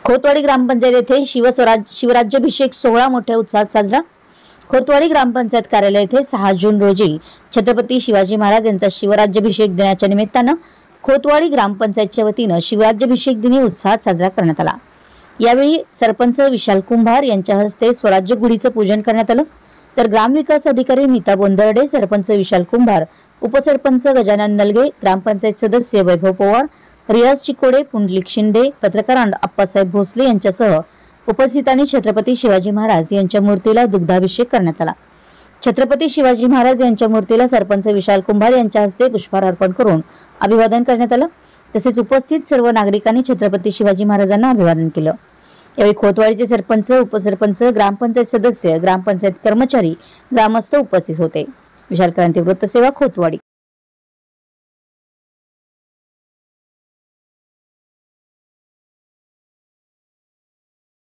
खोतवाडी ग्रामपंचायत येथे शिवराज्याभिषेक सोहळा मोठ्या उत्साहात साजरा। खोतवाडी ग्रामपंचायत कार्यालय येथे 6 जून रोजी छत्रपती शिवाजी महाराज यांचा शिवराज्याभिषेक दिनाच्या निमित्तानं खोतवाडी ग्रामपंचायतच्या वतीनं शिवराज्याभिषेक दिनी उत्साहात साजरा करण्यात आला। यावेळी सरपंच विशाल कुंभार यांच्या हस्ते स्वराज्य गुढीचं पूजन करण्यात आलं, तर ग्रामविकास अधिकारी नीता बोंदर्डे, सरपंच विशाल कुंभार, उपसरपंच गजानन नलगे, ग्रामपंचायत सदस्य वैभव पवार, रियाज चिकोडे, पुंडलिक शिंदे, पत्रकार अप्पासाहेब भोसले यांच्यासह उपस्थितांनी छत्रपती शिवाजी महाराज यांच्या मूर्तीला दुग्धाभिषेक करण्यात आला। छत्रपती शिवाजी महाराज यांच्या मूर्तीला सरपंच विशाल कुंभार यांच्या हस्ते पुष्पहार अर्पण करून अभिवादन करण्यात आलं। तसेच उपस्थित सर्व नागरिकांनी छत्रपती शिवाजी महाराजांना अभिवादन केलं। यावेळी खोतवाडीचे सरपंच, उपसरपंच, ग्रामपंचायत सदस्य, ग्रामपंचायत कर्मचारी, ग्रामस्थ उपस्थित होते। विशाल क्रांती वृत्तसेवा, खोतवाडी।